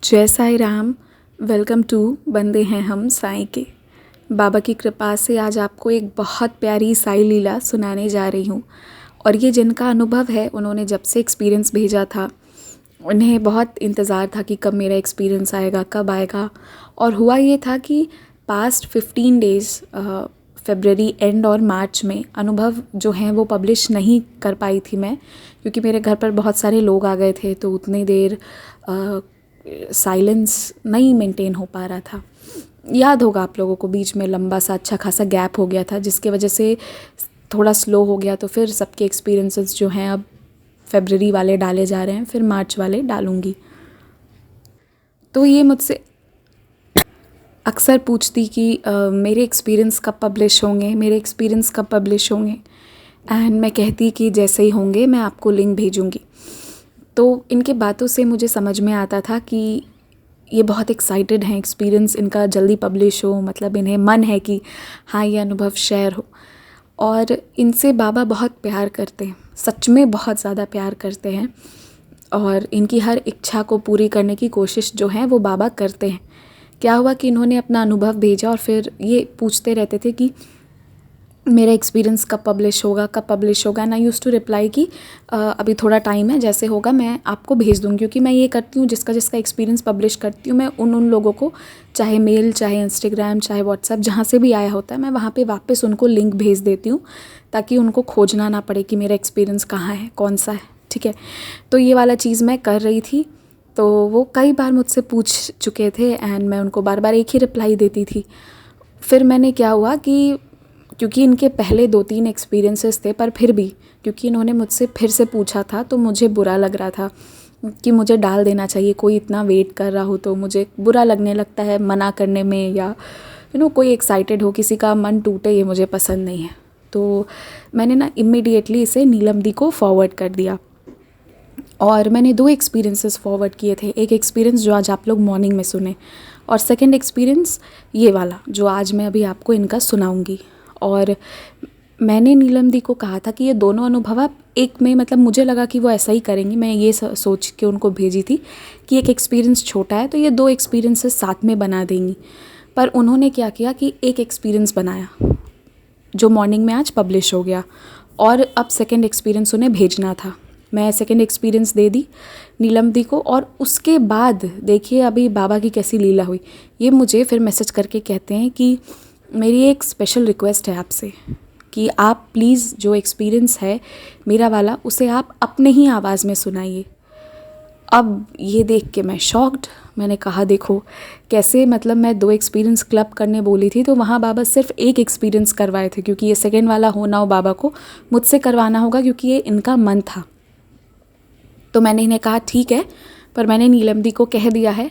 जय Sai Ram. Welcome to बंदे हैं हम साईं के। बाबा की कृपा से आज आपको एक बहुत प्यारी साईं लीला सुनाने जा रही हूँ। और ये जिनका अनुभव है, उन्होंने जब से एक्सपीरियंस भेजा था, उन्हें बहुत इंतज़ार था कि कब मेरा एक्सपीरियंस आएगा, कब आएगा। और हुआ ये था कि पास्ट 15 डेज़ फ़रवरी एंड और मार्च में अनुभव जो हैं वो पब्लिश नहीं कर पाई थी मैं, क्योंकि मेरे घर पर बहुत सारे लोग आ गए थे, तो उतनी देर साइलेंस नहीं मेंटेन हो पा रहा था। याद होगा आप लोगों को, बीच में लंबा सा अच्छा खासा गैप हो गया था, जिसकी वजह से थोड़ा स्लो हो गया। तो फिर सबके एक्सपीरियंसेस जो हैं अब फ़रवरी वाले डाले जा रहे हैं, फिर मार्च वाले डालूँगी। तो ये मुझसे अक्सर पूछती कि मेरे एक्सपीरियंस कब पब्लिश होंगे, मेरे एक्सपीरियंस कब पब्लिश होंगे। एंड मैं कहती कि जैसे ही होंगे मैं आपको लिंक भेजूँगी। तो इनके बातों से मुझे समझ में आता था कि ये बहुत एक्साइटेड हैं एक्सपीरियंस इनका जल्दी पब्लिश हो, मतलब इन्हें मन है कि हाँ, ये अनुभव शेयर हो। और इनसे बाबा बहुत प्यार करते हैं, सच में बहुत ज़्यादा प्यार करते हैं। और इनकी हर इच्छा को पूरी करने की कोशिश जो है वो बाबा करते हैं। क्या हुआ कि इन्होंने अपना अनुभव भेजा और फिर ये पूछते रहते थे कि मेरा एक्सपीरियंस कब पब्लिश होगा, कब पब्लिश होगा। And I use to reply कि अभी थोड़ा टाइम है, जैसे होगा मैं आपको भेज दूँगी। क्योंकि मैं ये करती हूँ, जिसका जिसका एक्सपीरियंस पब्लिश करती हूँ, मैं उन लोगों को, चाहे मेल, चाहे इंस्टाग्राम, चाहे व्हाट्सएप, जहाँ से भी आया होता है, मैं वहाँ पे वापस उनको लिंक भेज देती हूँ, ताकि उनको खोजना ना पड़े कि मेरा एक्सपीरियंस कहाँ है, कौन सा है। ठीक है, तो ये वाला चीज़ मैं कर रही थी। तो वो कई बार मुझसे पूछ चुके थे एंड मैं उनको बार बार एक ही रिप्लाई देती थी। फिर मैंने क्या हुआ कि क्योंकि इनके पहले 2-3 एक्सपीरियंसेस थे, पर फिर भी क्योंकि इन्होंने मुझसे फिर से पूछा था, तो मुझे बुरा लग रहा था कि मुझे डाल देना चाहिए। कोई इतना वेट कर रहा हो तो मुझे बुरा लगने लगता है मना करने में, या कोई एक्साइटेड हो, किसी का मन टूटे, ये मुझे पसंद नहीं है। तो मैंने ना इमीडिएटली इसे नीलम दी को फॉरवर्ड कर दिया। और मैंने 2 एक्सपीरियंसेस फॉरवर्ड किए थे। एक एक्सपीरियंस जो आज आप लोग मॉर्निंग में सुने, और सेकंड एक्सपीरियंस ये वाला जो आज मैं अभी आपको इनका सुनाऊंगी। और मैंने नीलम दी को कहा था कि ये दोनों अनुभव आप एक में, मतलब मुझे लगा कि वो ऐसा ही करेंगी। मैं ये सोच के उनको भेजी थी कि एक एक्सपीरियंस छोटा है तो ये 2 एक्सपीरियंसेस साथ में बना देंगी। पर उन्होंने क्या किया कि एक एक्सपीरियंस बनाया जो मॉर्निंग में आज पब्लिश हो गया, और अब सेकंड एक्सपीरियंस उन्हें भेजना था। मैं सेकंड एक्सपीरियंस दे दी नीलम दी को, और उसके बाद देखिए अभी बाबा की कैसी लीला हुई। ये मुझे फिर मैसेज करके कहते हैं कि मेरी एक स्पेशल रिक्वेस्ट है आपसे कि आप प्लीज़ जो एक्सपीरियंस है मेरा वाला, उसे आप अपने ही आवाज़ में सुनाइए। अब ये देख के मैं शॉक्ड। मैंने कहा देखो कैसे, मतलब मैं 2 एक्सपीरियंस क्लब करने बोली थी, तो वहाँ बाबा सिर्फ एक एक्सपीरियंस करवाए थे, क्योंकि ये सेकेंड वाला हो ना हो बाबा को मुझसे करवाना होगा, क्योंकि ये इनका मन था। तो मैंने इन्हें कहा ठीक है, पर मैंने नीलम दी को कह दिया है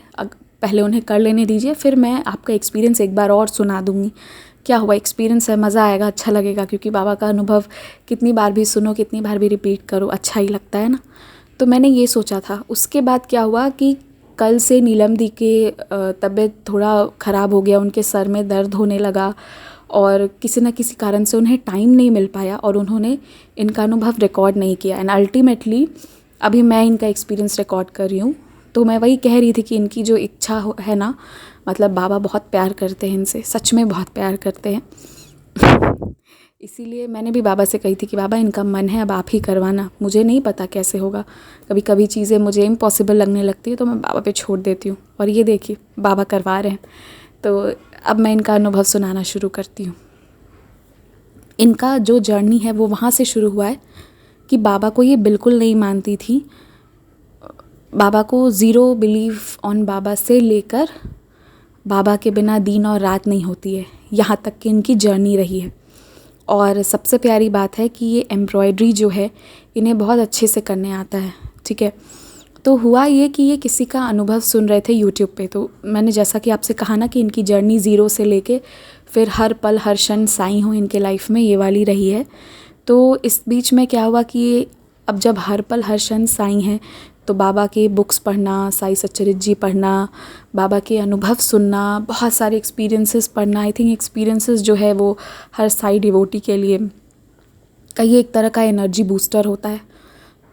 पहले उन्हें कर लेने दीजिए, फिर मैं आपका एक्सपीरियंस एक बार और सुना दूँगी। क्या हुआ, एक्सपीरियंस है, मज़ा आएगा, अच्छा लगेगा, क्योंकि बाबा का अनुभव कितनी बार भी सुनो, कितनी बार भी रिपीट करो, अच्छा ही लगता है ना। तो मैंने ये सोचा था। उसके बाद क्या हुआ कि कल से नीलम दी के तबीयत थोड़ा ख़राब हो गया, उनके सर में दर्द होने लगा, और किसी न किसी कारण से उन्हें टाइम नहीं मिल पाया, और उन्होंने इनका अनुभव रिकॉर्ड नहीं किया। एंड अल्टीमेटली अभी मैं इनका एक्सपीरियंस रिकॉर्ड कर रही हूँ। तो मैं वही कह रही थी कि इनकी जो इच्छा है ना, मतलब बाबा बहुत प्यार करते हैं इनसे, सच में बहुत प्यार करते हैं। इसीलिए मैंने भी बाबा से कही थी कि बाबा इनका मन है, अब आप ही करवाना, मुझे नहीं पता कैसे होगा। कभी कभी चीज़ें मुझे इम्पॉसिबल लगने लगती है, तो मैं बाबा पे छोड़ देती हूँ। और ये देखिए बाबा करवा रहे हैं। तो अब मैं इनका अनुभव सुनाना शुरू करती हूँ। इनका जो जर्नी है वो वहाँ से शुरू हुआ है कि बाबा को ये बिल्कुल नहीं मानती थी। बाबा को ज़ीरो बिलीफ ऑन बाबा से लेकर बाबा के बिना दिन और रात नहीं होती है, यहाँ तक कि इनकी जर्नी रही है। और सबसे प्यारी बात है कि ये एम्ब्रॉयडरी जो है इन्हें बहुत अच्छे से करने आता है। ठीक है, तो हुआ ये कि ये किसी का अनुभव सुन रहे थे यूट्यूब पे। तो मैंने जैसा कि आपसे कहा ना कि इनकी जर्नी ज़ीरो से लेके फिर हर पल हर क्षण साईं हो इनके लाइफ में, ये वाली रही है। तो इस बीच में क्या हुआ कि अब जब हर पल हर क्षण साईं हैं, तो बाबा के बुक्स पढ़ना, साईं सच्चरित्र जी पढ़ना, बाबा के अनुभव सुनना, बहुत सारे एक्सपीरियंसेस पढ़ना। आई थिंक एक्सपीरियंसेस जो है वो हर साई डिवोटी के लिए कई एक तरह का एनर्जी बूस्टर होता है।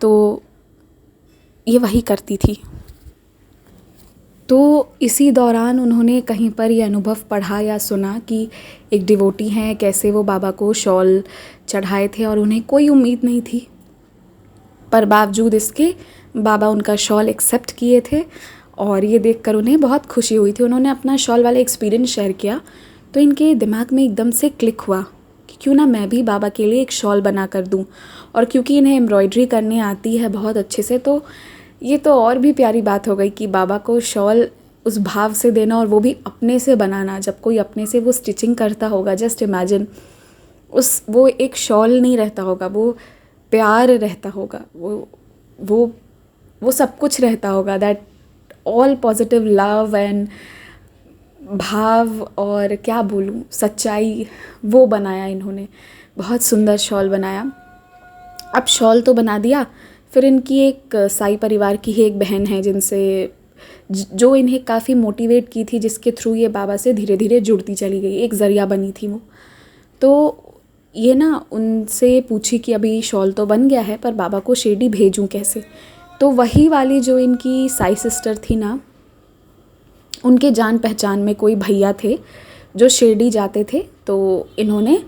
तो ये वही करती थी। तो इसी दौरान उन्होंने कहीं पर ये अनुभव पढ़ा या सुना कि एक डिवोटी हैं, कैसे वो बाबा को शॉल चढ़ाए थे और उन्हें कोई उम्मीद नहीं थी, पर बावजूद इसके बाबा उनका शॉल एक्सेप्ट किए थे और ये देखकर उन्हें बहुत खुशी हुई थी। उन्होंने अपना शॉल वाला एक्सपीरियंस शेयर किया तो इनके दिमाग में एकदम से क्लिक हुआ कि क्यों ना मैं भी बाबा के लिए एक शॉल बना कर दूँ। और क्योंकि इन्हें एम्ब्रॉयडरी करने आती है बहुत अच्छे से, तो ये तो और भी प्यारी बात हो गई कि बाबा को शॉल उस भाव से देना और वो भी अपने से बनाना। जब कोई अपने से वो स्टिचिंग करता होगा, जस्ट इमेजिन, वो एक शॉल नहीं रहता होगा, वो प्यार रहता होगा, वो सब कुछ रहता होगा, that all positive love and भाव और क्या बोलूँ, सच्चाई, वो बनाया इन्होंने। बहुत सुंदर शॉल बनाया। अब शॉल तो बना दिया, फिर इनकी एक साई परिवार की ही एक बहन है जिनसे जो इन्हें काफ़ी मोटिवेट की थी, जिसके थ्रू ये बाबा से धीरे धीरे जुड़ती चली गई, एक ज़रिया बनी थी वो। तो ये ना उनसे पूछी कि अभी शॉल तो बन गया है पर बाबा को शिरडी भेजूं कैसे। तो वही वाली जो इनकी साई सिस्टर थी ना, उनके जान पहचान में कोई भैया थे जो शिरडी जाते थे, तो इन्होंने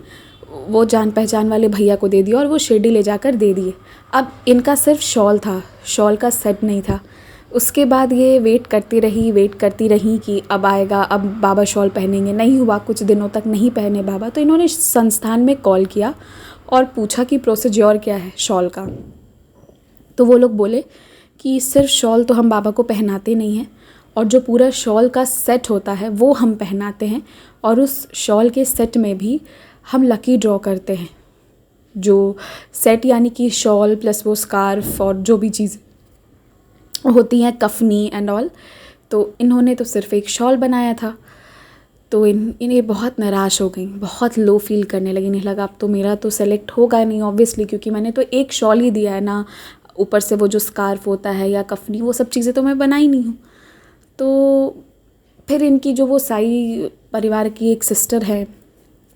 वो जान पहचान वाले भैया को दे दिया और वो शिरडी ले जाकर दे दिए। अब इनका सिर्फ शॉल था, शॉल का सेट नहीं था। उसके बाद ये वेट करती रही कि अब आएगा, अब बाबा शॉल पहनेंगे। नहीं हुआ, कुछ दिनों तक नहीं पहने बाबा। तो इन्होंने संस्थान में कॉल किया और पूछा कि प्रोसीजर क्या है शॉल का। तो वो लोग बोले कि सिर्फ शॉल तो हम बाबा को पहनाते नहीं हैं, और जो पूरा शॉल का सेट होता है वो हम पहनाते हैं, और उस शॉल के सेट में भी हम लकी ड्रॉ करते हैं। जो सेट यानी कि शॉल प्लस वो स्कार्फ और जो भी चीज़ होती हैं, कफनी एंड ऑल। तो इन्होंने तो सिर्फ एक शॉल बनाया था। तो इन्हें बहुत निराश हो गई, बहुत लो फील करने लगी। इन्हें लगा अब तो मेरा तो सेलेक्ट होगा नहीं ऑब्वियसली, क्योंकि मैंने तो एक शॉल ही दिया है ना, ऊपर से वो जो स्कार्फ होता है या कफनी, वो सब चीज़ें तो मैं बनाई नहीं हूँ। तो फिर इनकी जो वो साई परिवार की एक सिस्टर है,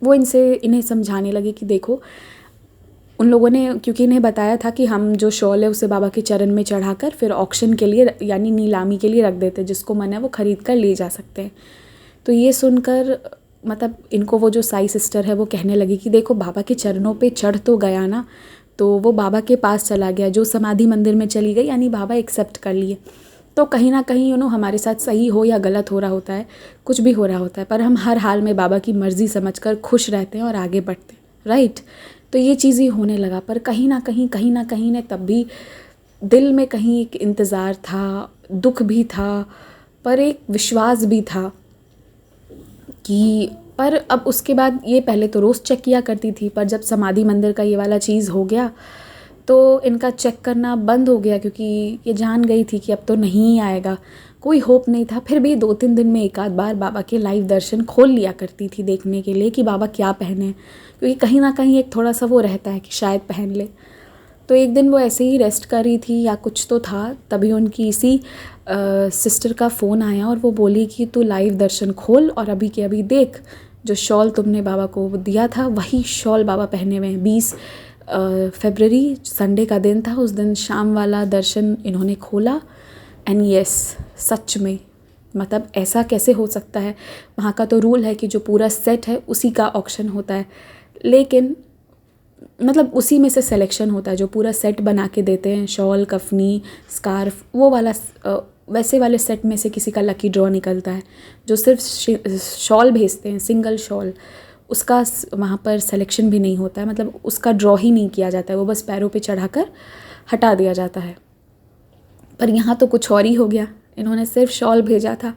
वो इन्हें समझाने लगी कि देखो, उन लोगों ने क्योंकि इन्हें बताया था कि हम जो शॉल है उसे बाबा के चरण में चढ़ाकर फिर ऑक्शन के लिए यानी नीलामी के लिए रख देते, जिसको मन है वो ख़रीद कर ले जा सकते हैं। तो ये सुनकर मतलब इनको वो जो साई सिस्टर है वो कहने लगी कि देखो, बाबा के चरणों पे चढ़ तो गया ना, तो वो बाबा के पास चला गया, जो समाधि मंदिर में चली गई, यानी बाबा एक्सेप्ट कर लिए। तो कहीं ना कहीं हमारे साथ सही हो या गलत हो रहा होता है, कुछ भी हो रहा होता है, पर हम हर हाल में बाबा की मर्ज़ी समझकर खुश रहते हैं और आगे बढ़ते हैं, राइट। तो ये चीज़ ही होने लगा। पर कहीं ना कहीं ने तब भी दिल में कहीं एक इंतज़ार था, दुख भी था, पर एक विश्वास भी था कि पर अब उसके बाद ये पहले तो रोज़ चेक किया करती थी, पर जब समाधि मंदिर का ये वाला चीज़ हो गया तो इनका चेक करना बंद हो गया, क्योंकि ये जान गई थी कि अब तो नहीं आएगा, कोई होप नहीं था। फिर भी 2-3 दिन में एक आध बार बाबा के लाइव दर्शन खोल लिया करती थी देखने के लिए कि बाबा क्या पहने, क्योंकि कहीं ना कहीं एक थोड़ा सा वो रहता है कि शायद पहन ले। तो एक दिन वो ऐसे ही रेस्ट कर रही थी या कुछ तो था, तभी उनकी इसी सिस्टर का फ़ोन आया और वो बोली कि तू लाइव दर्शन खोल और अभी के अभी देख, जो शॉल तुमने बाबा को दिया था वही शॉल बाबा पहने हुए हैं। 20 फरवरी संडे का दिन था, उस दिन शाम वाला दर्शन इन्होंने खोला एंड यस, सच में मतलब ऐसा कैसे हो सकता है। वहाँ का तो रूल है कि जो पूरा सेट है उसी का ऑक्शन होता है, लेकिन मतलब उसी में से सिलेक्शन होता है, जो पूरा सेट बना के देते हैं, शॉल, कफनी, स्कार्फ, वो वाला वैसे वाले सेट में से किसी का लकी ड्रॉ निकलता है। जो सिर्फ शॉल भेजते हैं, सिंगल शॉल, उसका वहाँ पर सिलेक्शन भी नहीं होता है, मतलब उसका ड्रॉ ही नहीं किया जाता है, वो बस पैरों पे चढ़ाकर हटा दिया जाता है। पर यहाँ तो कुछ और ही हो गया, इन्होंने सिर्फ शॉल भेजा था,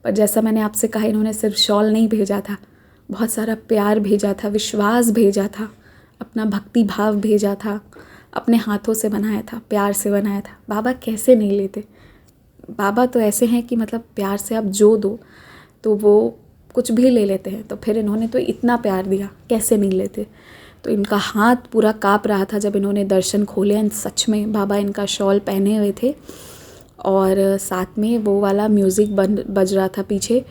पर जैसा मैंने आपसे कहा, इन्होंने सिर्फ शॉल नहीं भेजा था, बहुत सारा प्यार भेजा था, विश्वास भेजा था, अपना भक्ति भाव भेजा था, अपने हाथों से बनाया था, प्यार से बनाया था। बाबा कैसे नहीं लेते, बाबा तो ऐसे हैं कि मतलब प्यार से आप जो दो तो वो कुछ भी ले लेते हैं। तो फिर इन्होंने तो इतना प्यार दिया, कैसे नहीं लेते। तो इनका हाथ पूरा काँप रहा था जब इन्होंने दर्शन खोले एंड सच में बाबा इनका शॉल पहने हुए थे और साथ में वो वाला म्यूज़िक बज रहा था पीछे,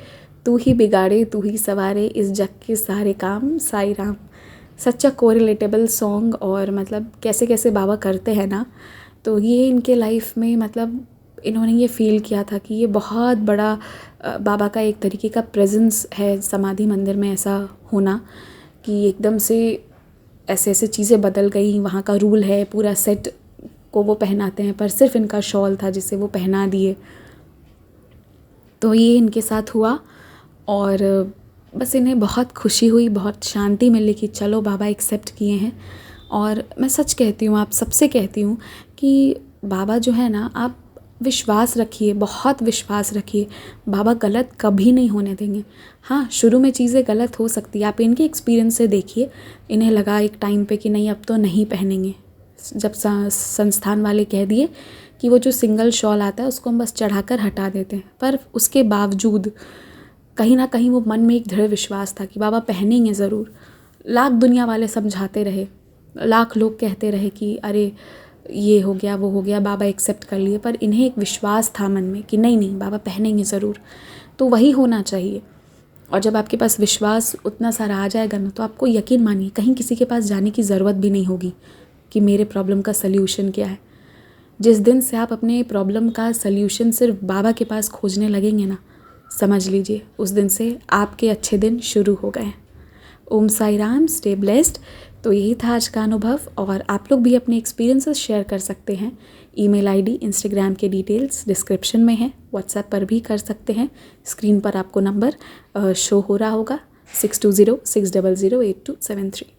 तू ही बिगाड़े तू ही सवारे इस जग के सारे काम साई राम। सच्चा कोरिलेटेबल सॉन्ग, और मतलब कैसे कैसे बाबा करते हैं ना। तो ये इनके लाइफ में मतलब इन्होंने ये फ़ील किया था कि ये बहुत बड़ा बाबा का एक तरीके का प्रेजेंस है समाधि मंदिर में, ऐसा होना कि एकदम से ऐसे ऐसे चीज़ें बदल गई। वहाँ का रूल है पूरा सेट को वो पहनाते हैं, पर सिर्फ इनका शॉल था जिसे वो पहना दिए। तो ये इनके साथ हुआ और बस इन्हें बहुत खुशी हुई, बहुत शांति मिली कि चलो बाबा एक्सेप्ट किए हैं। और मैं सच कहती हूँ, आप सबसे कहती हूँ कि बाबा जो है ना, आप विश्वास रखिए, बहुत विश्वास रखिए, बाबा गलत कभी नहीं होने देंगे। हाँ, शुरू में चीज़ें गलत हो सकती है, आप इनके एक्सपीरियंस से देखिए। इन्हें लगा एक टाइम पे कि नहीं अब तो नहीं पहनेंगे, जब संस्थान वाले कह दिए कि वो जो सिंगल शॉल आता है उसको हम बस चढ़ाकर हटा देते हैं, पर उसके बावजूद कहीं ना कहीं वो मन में एक दृढ़ विश्वास था कि बाबा पहनेंगे ज़रूर। लाख दुनिया वाले समझाते रहे, लाख लोग कहते रहे कि अरे ये हो गया वो हो गया, बाबा एक्सेप्ट कर लिए, पर इन्हें एक विश्वास था मन में कि नहीं नहीं बाबा पहनेंगे ज़रूर। तो वही होना चाहिए। और जब आपके पास विश्वास उतना सारा आ जाएगा ना, तो आपको यकीन मानिए कहीं किसी के पास जाने की ज़रूरत भी नहीं होगी कि मेरे प्रॉब्लम का सल्यूशन क्या है। जिस दिन से आप अपने प्रॉब्लम का सल्यूशन सिर्फ बाबा के पास खोजने लगेंगे ना, समझ लीजिए उस दिन से आपके अच्छे दिन शुरू हो गए। ओम साई राम, स्टे ब्लेस्ड। तो यही था आज का अनुभव, और आप लोग भी अपने एक्सपीरियंसेस शेयर कर सकते हैं। ईमेल आईडी, इंस्टाग्राम के डिटेल्स डिस्क्रिप्शन में है, व्हाट्सएप पर भी कर सकते हैं। स्क्रीन पर आपको नंबर शो हो रहा होगा 6206008273।